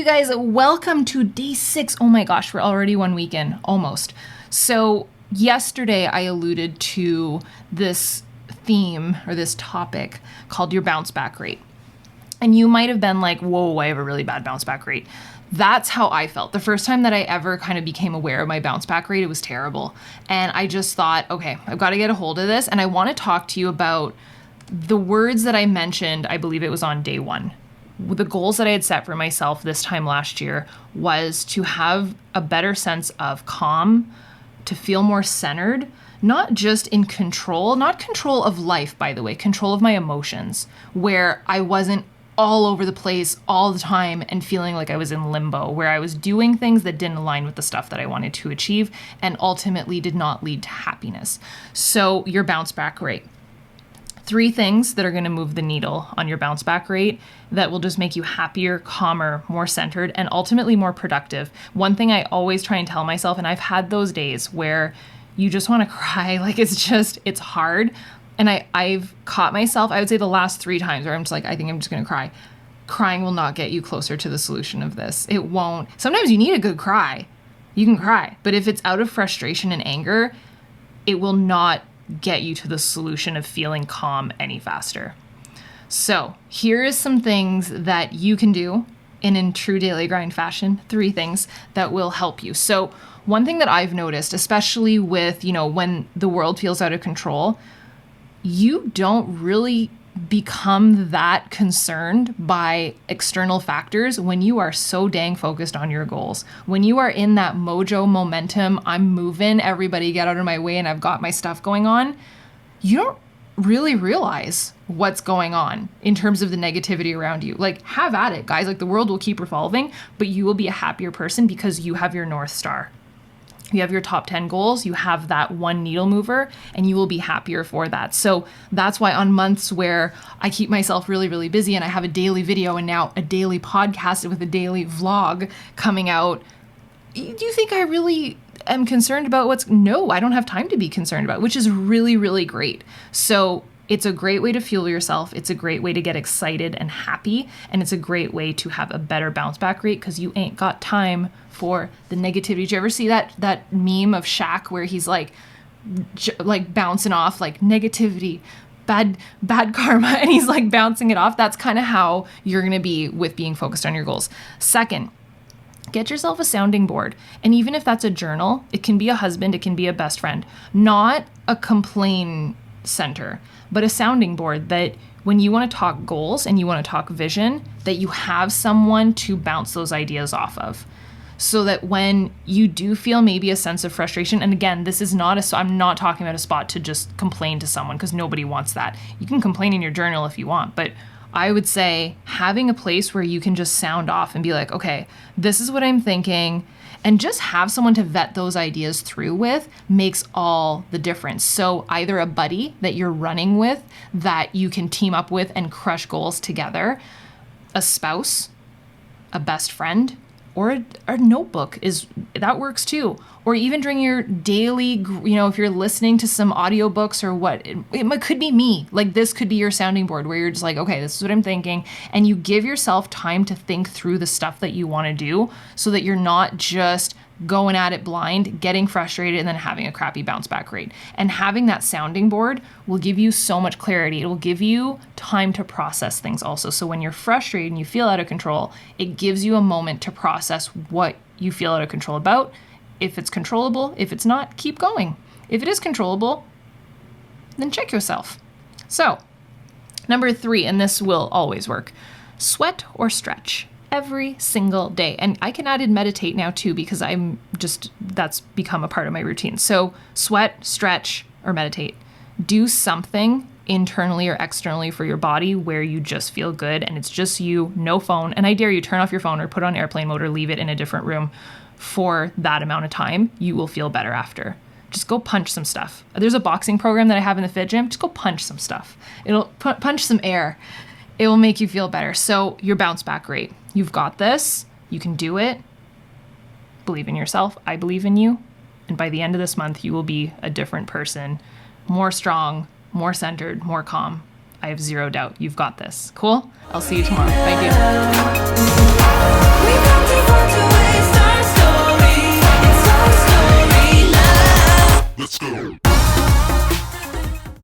you guys, welcome to day 6. Oh my gosh, we're already 1 week in, almost. So yesterday I alluded to this theme or this topic called your bounce back rate. And you might have been like, whoa, I have a really bad bounce back rate. That's how I felt. The first time that I ever kind of became aware of my bounce back rate, it was terrible. And I just thought, okay, I've got to get a hold of this. And I want to talk to you about the words that I mentioned, I believe it was on day 1. The goals that I had set for myself this time last year was to have a better sense of calm, to feel more centered, not just in control, not control of life, by the way, control of my emotions, where I wasn't all over the place all the time and feeling like I was in limbo, where I was doing things that didn't align with the stuff that I wanted to achieve and ultimately did not lead to happiness. So your bounce back rate. 3 things that are going to move the needle on your bounce back rate that will just make you happier, calmer, more centered, and ultimately more productive. One thing I always try and tell myself, and I've had those days where you just want to cry, like it's hard. And I've caught myself, I would say the last 3 times where I'm just like, I think I'm just going to cry. Crying will not get you closer to the solution of this. It won't. Sometimes you need a good cry. You can cry. But if it's out of frustration and anger, it will not get you to the solution of feeling calm any faster. So here is some things that you can do in true daily grind fashion. 3 things that will help you. So one thing that I've noticed, especially with, when the world feels out of control, you don't really become that concerned by external factors when you are so dang focused on your goals. When you are in that mojo momentum, I'm moving, everybody get out of my way and I've got my stuff going on, you don't really realize what's going on in terms of the negativity around you. Like, have at it, guys. Like, the world will keep revolving, but you will be a happier person because you have your North Star. You have your top 10 goals, you have that one needle mover, and you will be happier for that. So that's why on months where I keep myself really, really busy and I have a daily video and now a daily podcast with a daily vlog coming out, do you think I really am concerned about No, I don't have time to be concerned about, which is really, really great. So it's a great way to fuel yourself. It's a great way to get excited and happy. And it's a great way to have a better bounce back rate because you ain't got time for the negativity. Did you ever see that meme of Shaq where he's like bouncing off like negativity, bad karma, and he's like bouncing it off? That's kind of how you're going to be with being focused on your goals. Second, get yourself a sounding board. And even if that's a journal, it can be a husband, it can be a best friend, not a complaint center, but a sounding board that when you want to talk goals and you want to talk vision, that you have someone to bounce those ideas off of. So that when you do feel maybe a sense of frustration, and again, this is not I'm not talking about a spot to just complain to someone because nobody wants that. You can complain in your journal if you want, but I would say having a place where you can just sound off and be like, okay, this is what I'm thinking, and just have someone to vet those ideas through with makes all the difference. So either a buddy that you're running with that you can team up with and crush goals together, a spouse, a best friend, or a notebook that works too. Or even during your daily, if you're listening to some audiobooks or what, it could be me. Like, this could be your sounding board where you're just like, okay, this is what I'm thinking. And you give yourself time to think through the stuff that you want to do so that you're not just going at it blind, getting frustrated, and then having a crappy bounce back rate. And having that sounding board will give you so much clarity. It will give you time to process things also. So when you're frustrated and you feel out of control, it gives you a moment to process what you feel out of control about. If it's controllable, if it's not, keep going. If it is controllable, then check yourself. So, number 3, and this will always work, sweat or stretch every single day. And I can add in meditate now too, because that's become a part of my routine. So sweat, stretch, or meditate. Do something internally or externally for your body where you just feel good and it's just you, no phone. And I dare you, turn off your phone or put on airplane mode or leave it in a different room for that amount of time. You will feel better after. Just go punch some stuff. There's a boxing program that I have in the Fit Gym. Just go punch some stuff. It'll punch some air. It will make you feel better. So your bounce back rate. You've got this. You can do it. Believe in yourself. I believe in you. And by the end of this month, you will be a different person. More strong, more centered, more calm. I have zero doubt. You've got this. Cool? I'll see you tomorrow. Thank you. go.